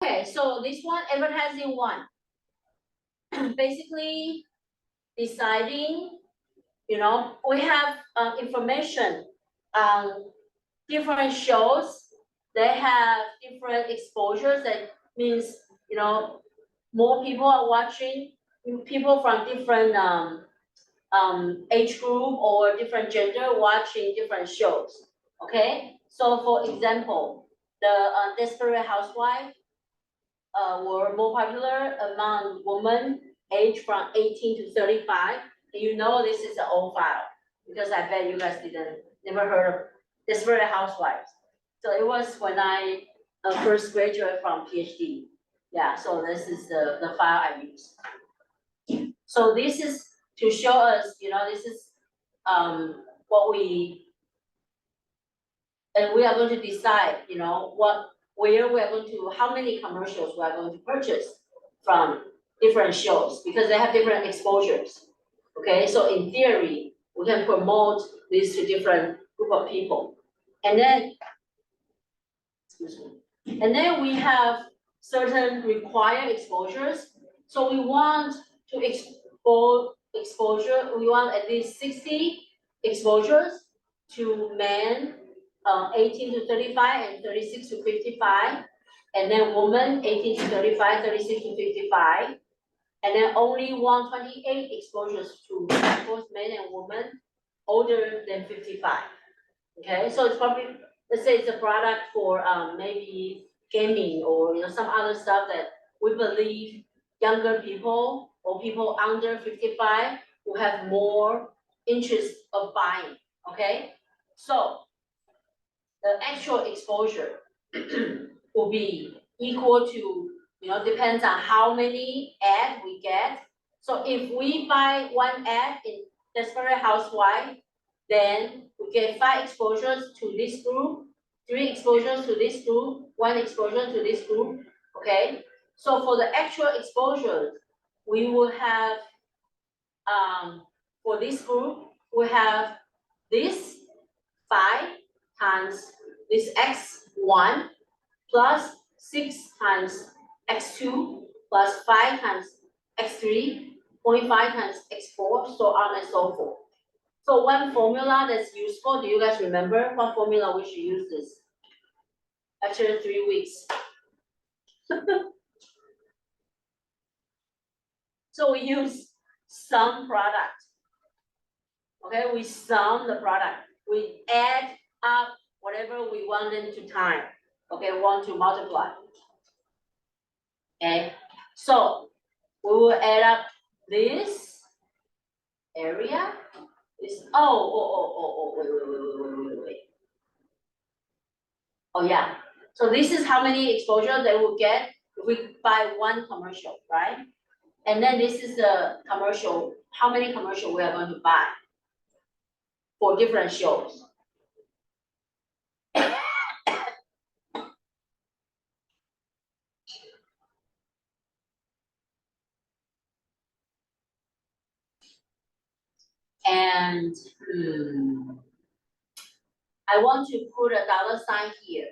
Okay, so this one, advertising one. Basically, deciding, we have information on different shows. They have different exposures. That means, more people are watching, people from different age group or different gender watching different shows. Okay, so for example, the Desperate Housewife were more popular among women aged from 18 to 35. You know this is an old file because I bet you guys never heard of Desperate Housewives. So it was when I first graduated from PhD. Yeah, so this is the file I used. So this is to show us, this is what we are going to decide, where we are going to, how many commercials we are going to purchase from different shows because they have different exposures. Okay, so in theory, we can promote this to different group of people. And then, we have certain required exposures. So we want to exposure, we want at least 60 exposures to men 18 to 35 and 36 to 55. And then women 18 to 35, 36 to 55. And then only 128 exposures to both men and women older than 55. Okay, so it's probably, let's say it's a product for maybe gaming or some other stuff that we believe younger people or people under 55 will have more interest of buying. Okay, so the actual exposure will be equal to, depends on how many ads we get. So if we buy one ad in Desperate Housewife, then we get 5 exposures to this group, 3 exposures to this group, 1 exposure to this group. Okay, so for the actual exposures, we will have for this group, we have this 5 times this x1 plus 6 times x2 plus 5 times x3, 0.5 times x4, so on and so forth. So one formula that's useful, do you guys remember what formula we should use this? After 3 weeks. So we use sum product. Okay, we sum the product. We add up whatever we want them to time. Okay, want to multiply. Okay, so we will add up this area. This wait. Oh yeah. So this is how many exposure they will get if we buy one commercial, right? And then this is the commercial, how many commercial we are going to buy for different shows. And I want to put a dollar sign here.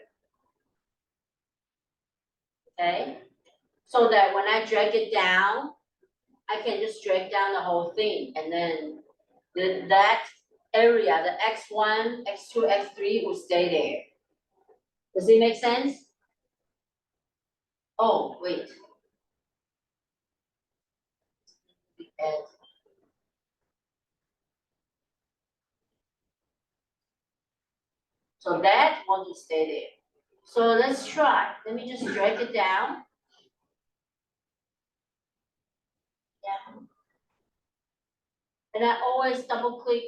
Okay, so that when I drag it down, I can just drag down the whole thing, and then that area, the x1, x2, x3 will stay there. Does it make sense? Oh, wait. So that want to stay there. So let's try. Let me just drag it down. Yeah. And I always double click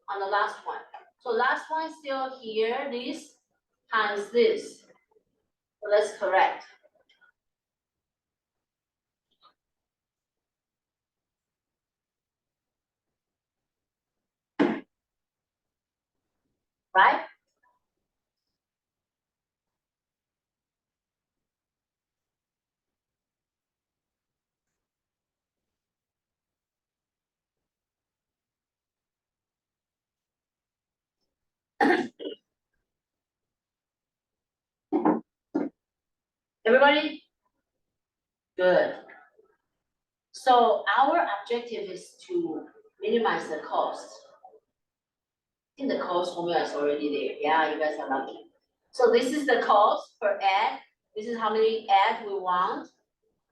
on the last one. So last one is still here, this times this. So that's correct. Right? Everybody Good. So our objective is to minimize the cost. I think the cost formula is already there. Yeah, you guys are lucky. So this is the cost per ad. This is how many ads we want.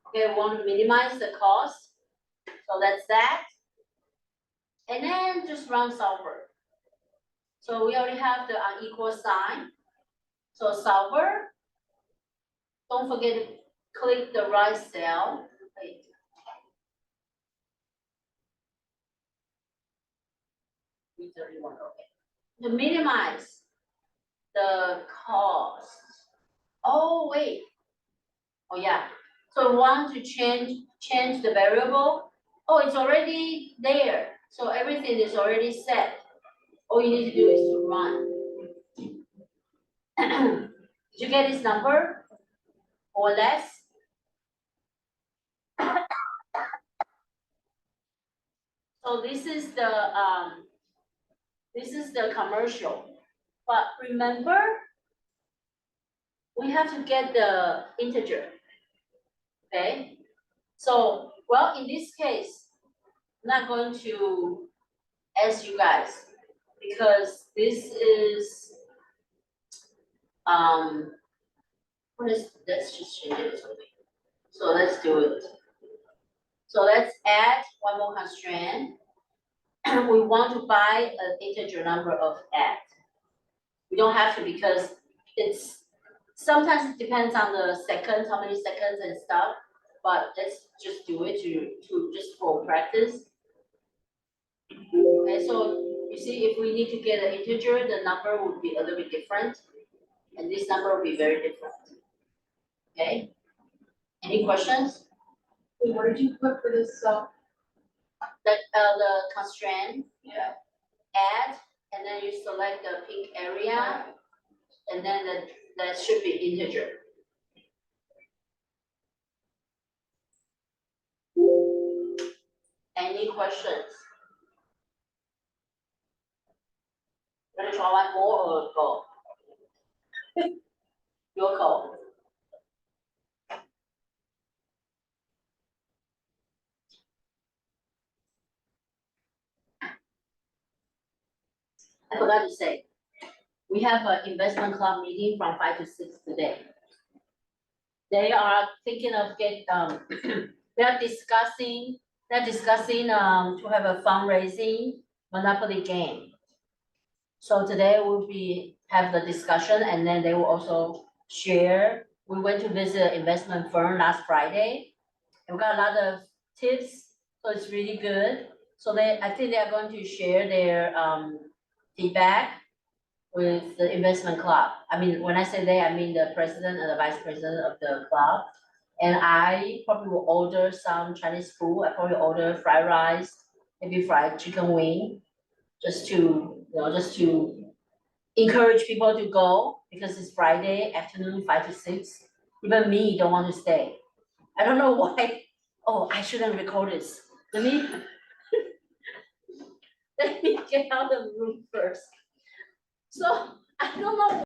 Okay, we want to minimize the cost. So that's that. And then just run solver. So we already have the unequal sign. So solver, don't forget to click the right cell. Wait. B31, okay. To minimize the cost. Oh, wait. Oh, yeah. So we want to change the variable. Oh, it's already there. So everything is already set. All you need to do is to run. Did you get this number or less? So this is the commercial. But remember, we have to get the integer. Okay? So, well, in this case, I'm not going to ask you guys because this is let's just change it to me. So let's do it. So let's add one more constraint. We want to buy an integer number of ad. We don't have to because it's sometimes it depends on the seconds, how many seconds and stuff. But let's just do it to just for practice. Okay, so you see, if we need to get an integer, the number would be a little bit different, and this number will be very different. Okay. Any questions? Wait, what did you put for this, That the constraint. Yeah. Add, and then you select the pink area, and then that should be integer. Any questions? Wanna try one more or go? Your call. I forgot to say, we have an investment club meeting from 5 to 6 today. They are thinking of they're discussing to have a fundraising Monopoly game. So today will have the discussion, and then they will also share. We went to visit an investment firm last Friday, and we got a lot of tips, so it's really good. So I think they are going to share their feedback with the investment club. I mean, when I say they, I mean the president and the vice president of the club. And I probably will order some Chinese food. I probably order fried rice, maybe fried chicken wing, just to encourage people to go because it's Friday afternoon, 5 to 6. Even me don't want to stay. I don't know why. Oh, I shouldn't record this. Let me let me get out of the room first. So I don't know